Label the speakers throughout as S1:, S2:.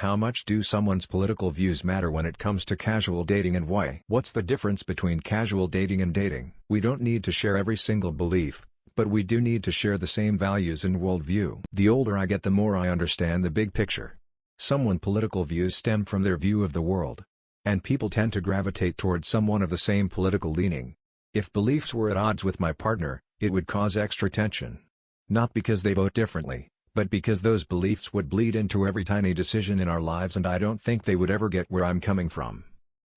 S1: How much do someone's political views matter when it comes to casual dating, and why? What's the difference between casual dating and dating? We don't need to share every single belief, but we do need to share the same values and worldview. The older I get, the more I understand the big picture. Someone's political views stem from their view of the world. And people tend to gravitate towards someone of the same political leaning. If beliefs were at odds with my partner, it would cause extra tension. Not because they vote differently, but because those beliefs would bleed into every tiny decision in our lives, and I don't think they would ever get where I'm coming from.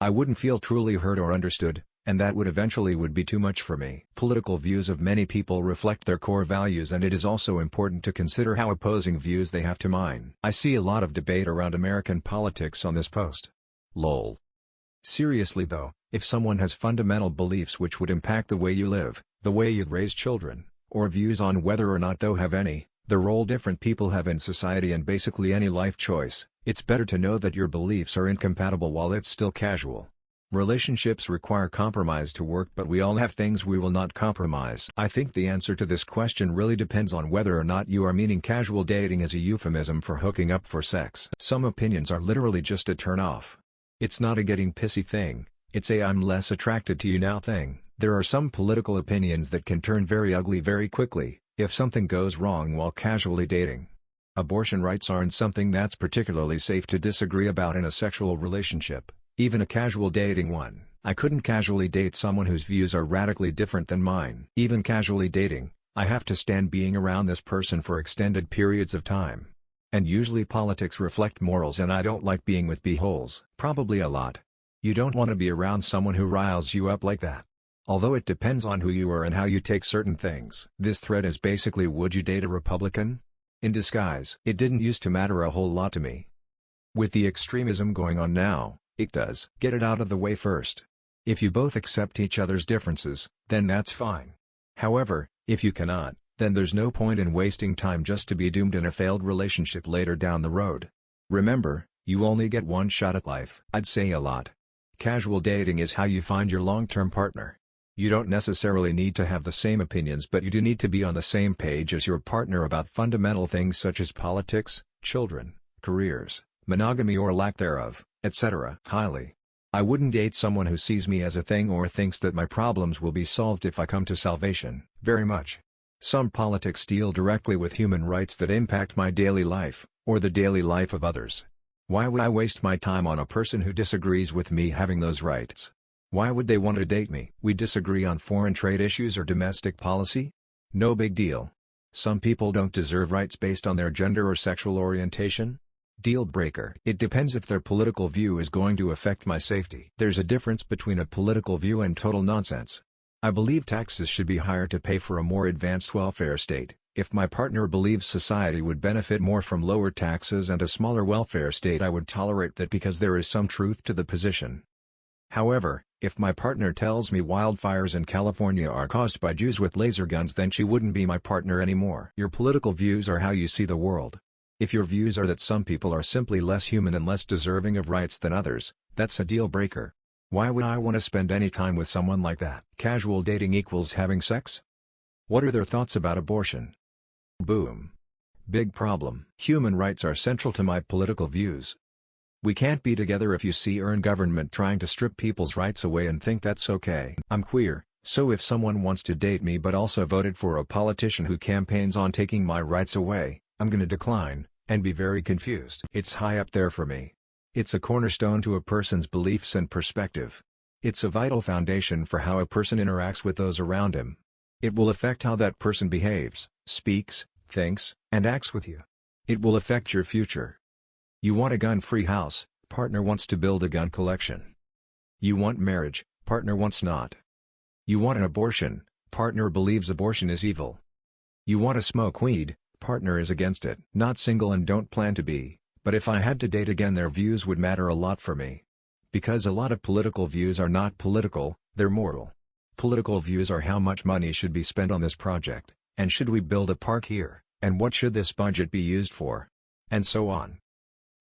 S1: I wouldn't feel truly heard or understood, and that would eventually be too much for me. Political views of many people reflect their core values, and it is also important to consider how opposing views they have to mine. I see a lot of debate around American politics on this post. Lol. Seriously though, if someone has fundamental beliefs which would impact the way you live, the way you'd raise children, or views on whether or not they have any, the role different people have in society, and basically any life choice, it's better to know that your beliefs are incompatible while it's still casual. Relationships require compromise to work, but we all have things we will not compromise. I think the answer to this question really depends on whether or not you are meaning casual dating as a euphemism for hooking up for sex. Some opinions are literally just a turn off. It's not a getting pissy thing, it's a I'm less attracted to you now thing. There are some political opinions that can turn very ugly very quickly, if something goes wrong while casually dating. Abortion rights aren't something that's particularly safe to disagree about in a sexual relationship, even a casual dating one. I couldn't casually date someone whose views are radically different than mine. Even casually dating, I have to stand being around this person for extended periods of time. And usually politics reflect morals, and I don't like being with b-holes. Probably a lot. You don't want to be around someone who riles you up like that. Although it depends on who you are and how you take certain things. This thread is basically, would you date a Republican? In disguise. It didn't used to matter a whole lot to me. With the extremism going on now, it does. Get it out of the way first. If you both accept each other's differences, then that's fine. However, if you cannot, then there's no point in wasting time just to be doomed in a failed relationship later down the road. Remember, you only get one shot at life. I'd say a lot. Casual dating is how you find your long-term partner. You don't necessarily need to have the same opinions, but you do need to be on the same page as your partner about fundamental things such as politics, children, careers, monogamy or lack thereof, etc. I wouldn't date someone who sees me as a thing or thinks that my problems will be solved if I come to salvation. Very much. Some politics deal directly with human rights that impact my daily life, or the daily life of others. Why would I waste my time on a person who disagrees with me having those rights? Why would they want to date me? We disagree on foreign trade issues or domestic policy? No big deal. Some people don't deserve rights based on their gender or sexual orientation? Deal breaker. It depends if their political view is going to affect my safety. There's a difference between a political view and total nonsense. I believe taxes should be higher to pay for a more advanced welfare state. If my partner believes society would benefit more from lower taxes and a smaller welfare state, I would tolerate that because there is some truth to the position. However, if my partner tells me wildfires in California are caused by Jews with laser guns, then she wouldn't be my partner anymore. Your political views are how you see the world. If your views are that some people are simply less human and less deserving of rights than others, that's a deal breaker. Why would I want to spend any time with someone like that? Casual dating equals having sex? What are their thoughts about abortion? Boom. Big problem. Human rights are central to my political views. We can't be together if you see our government trying to strip people's rights away and think that's okay. I'm queer, so if someone wants to date me but also voted for a politician who campaigns on taking my rights away, I'm gonna decline, and be very confused. It's high up there for me. It's a cornerstone to a person's beliefs and perspective. It's a vital foundation for how a person interacts with those around him. It will affect how that person behaves, speaks, thinks, and acts with you. It will affect your future. You want a gun-free house, partner wants to build a gun collection. You want marriage, partner wants not. You want an abortion, partner believes abortion is evil. You want to smoke weed, partner is against it. Not single and don't plan to be, but if I had to date again, their views would matter a lot for me. Because a lot of political views are not political, they're moral. Political views are how much money should be spent on this project, and should we build a park here, and what should this budget be used for? And so on.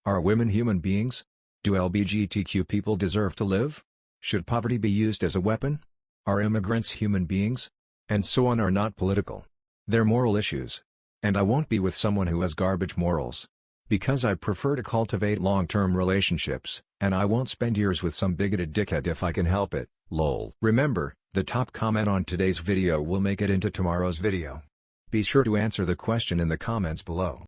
S1: Are women human beings? Do LGBTQ people deserve to live? Should poverty be used as a weapon? Are immigrants human beings? And so on are not political. They're moral issues. And I won't be with someone who has garbage morals. Because I prefer to cultivate long-term relationships, and I won't spend years with some bigoted dickhead if I can help it, lol. Remember, the top comment on today's video will make it into tomorrow's video. Be sure to answer the question in the comments below.